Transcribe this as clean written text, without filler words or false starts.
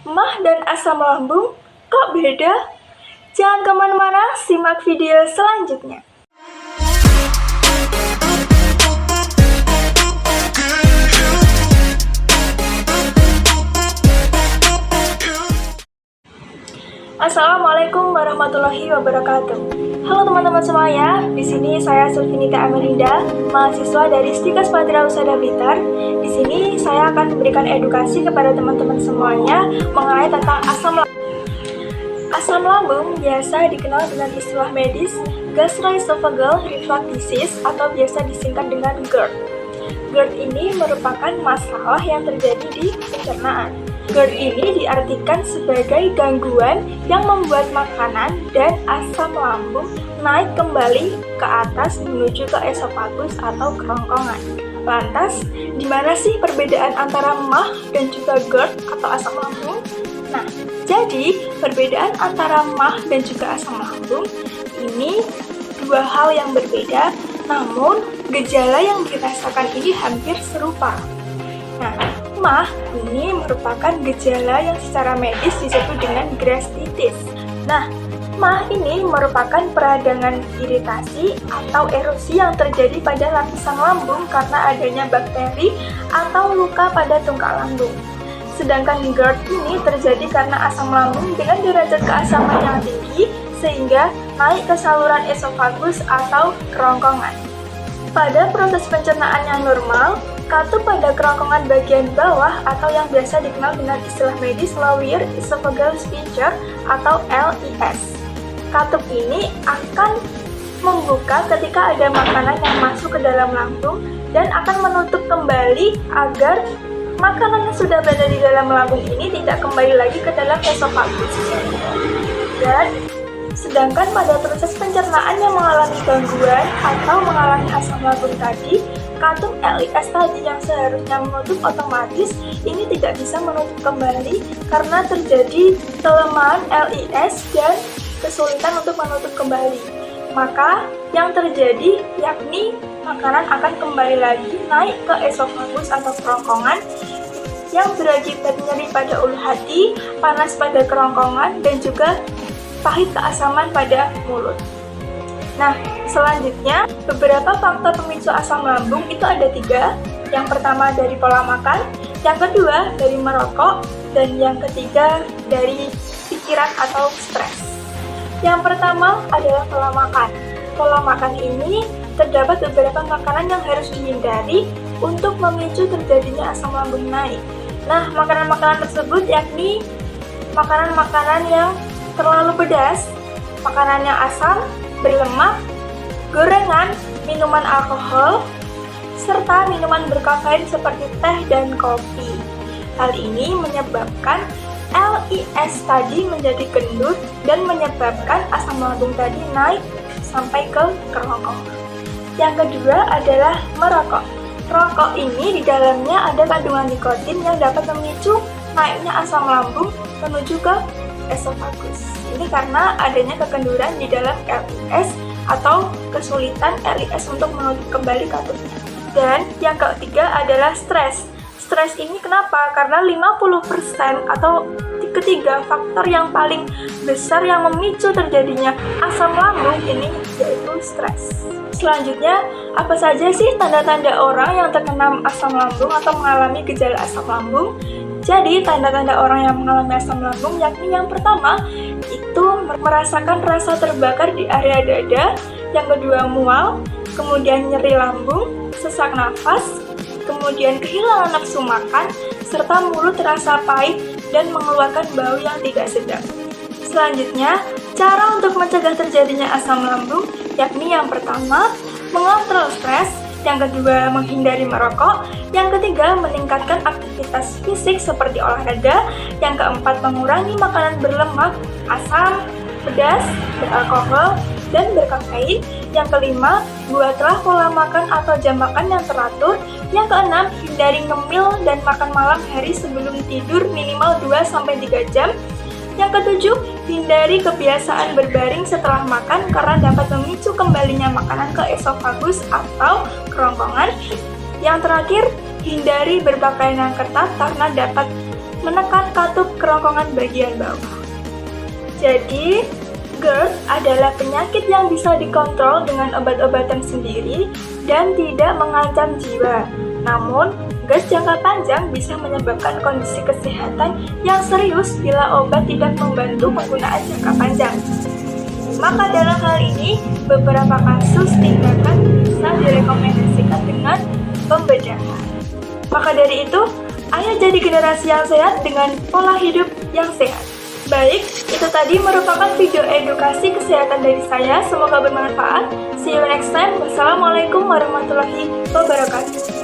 Mah dan asam lambung kok beda? Jangan kemana-mana, simak video selanjutnya. Assalamualaikum warahmatullahi wabarakatuh. Halo teman-teman semuanya, di sini saya Sulfinita Amerinda, mahasiswa dari Stika Spatira Husada Blitar. Di sini saya akan memberikan edukasi kepada teman-teman semuanya mengenai tentang asam lambung. Asam lambung biasa dikenal dengan istilah medis gastroesophageal reflux disease atau biasa disingkat dengan GERD. GERD ini merupakan masalah yang terjadi di pencernaan. GERD ini diartikan sebagai gangguan yang membuat makanan dan asam lambung naik kembali ke atas menuju ke esofagus atau kerongkongan. Lantas, di mana sih perbedaan antara MAH dan juga GERD atau asam lambung? Nah, jadi perbedaan antara MAH dan juga asam lambung ini dua hal yang berbeda, namun gejala yang dirasakan ini hampir serupa. Nah, MAH ini merupakan gejala yang secara medis disebut dengan gastritis. Nah, MAH ini merupakan peradangan iritasi atau erosi yang terjadi pada lapisan lambung karena adanya bakteri atau luka pada tungkai lambung. Sedangkan GERD ini terjadi karena asam lambung dengan derajat keasaman yang tinggi sehingga naik ke saluran esofagus atau kerongkongan. Pada proses pencernaan yang normal, katup pada kerongkongan bagian bawah atau yang biasa dikenal dengan istilah medis lower esophageal sphincter atau LES. Katup ini akan membuka ketika ada makanan yang masuk ke dalam lambung dan akan menutup kembali agar makanan yang sudah berada di dalam lambung ini tidak kembali lagi ke dalam esofagus. Dan sedangkan pada proses pencernaan yang mengalami gangguan atau mengalami asam lambung tadi, katup LES tadi yang seharusnya menutup otomatis ini tidak bisa menutup kembali karena terjadi kelemahan LES dan kesulitan untuk menutup kembali. Maka yang terjadi yakni makanan akan kembali lagi naik ke esofagus atau kerongkongan yang berakibat nyeri pada ulu hati, panas pada kerongkongan, dan juga pahit keasaman pada mulut. Nah, selanjutnya, beberapa faktor pemicu asam lambung itu ada 3. Yang pertama dari pola makan, yang kedua dari merokok, dan yang ketiga dari pikiran atau stres. Yang pertama adalah pola makan. Pola makan ini terdapat beberapa makanan yang harus dihindari untuk memicu terjadinya asam lambung naik. Nah, makanan-makanan tersebut yakni makanan-makanan yang terlalu pedas, makanan yang asam, berlemak, gorengan, minuman alkohol, serta minuman berkafein seperti teh dan kopi. Hal ini menyebabkan LES tadi menjadi gendut dan menyebabkan asam lambung tadi naik sampai ke kerongkongan. Yang kedua adalah merokok. Rokok ini di dalamnya ada kandungan nikotin yang dapat memicu naiknya asam lambung menuju ke esofagus. Ini karena adanya kekenduran di dalam LES atau kesulitan LES untuk menutup kembali katupnya. Dan yang ketiga adalah stres. Stres ini kenapa? Karena 50% atau ketiga faktor yang paling besar yang memicu terjadinya asam lambung ini yaitu stres. Selanjutnya, apa saja sih tanda-tanda orang yang terkena asam lambung atau mengalami gejala asam lambung? Jadi, tanda-tanda orang yang mengalami asam lambung yakni yang pertama, itu merasakan rasa terbakar di area dada, yang kedua mual, kemudian nyeri lambung, sesak nafas, kemudian kehilangan nafsu makan, serta mulut terasa pahit dan mengeluarkan bau yang tidak sedap. Selanjutnya, cara untuk mencegah terjadinya asam lambung yakni yang pertama, mengontrol stres, yang kedua menghindari merokok, yang ketiga meningkatkan aktivitas fisik seperti olahraga, yang keempat mengurangi makanan berlemak, asam, pedas, beralkohol, dan berkafein, yang kelima buatlah pola makan atau jam makan yang teratur, yang keenam hindari ngemil dan makan malam hari sebelum tidur minimal 2-3 jam, yang ketujuh hindari kebiasaan berbaring setelah makan karena dapat memicu kembalinya makanan ke esofagus atau kerongkongan. Yang terakhir, hindari berpakaian yang ketat karena dapat menekan katup kerongkongan bagian bawah. Jadi, GERD adalah penyakit yang bisa dikontrol dengan obat-obatan sendiri dan tidak mengancam jiwa. Namun, GERD jangka panjang bisa menyebabkan kondisi kesehatan yang serius bila obat tidak membantu penggunaan jangka panjang. Maka dalam hal ini, beberapa kasus tindakan bisa direkomendasikan dengan pembedahan. Maka dari itu, ayo jadi generasi yang sehat dengan pola hidup yang sehat. Baik, itu tadi merupakan video edukasi kesehatan dari saya. Semoga bermanfaat. See you next time. Wassalamualaikum warahmatullahi wabarakatuh.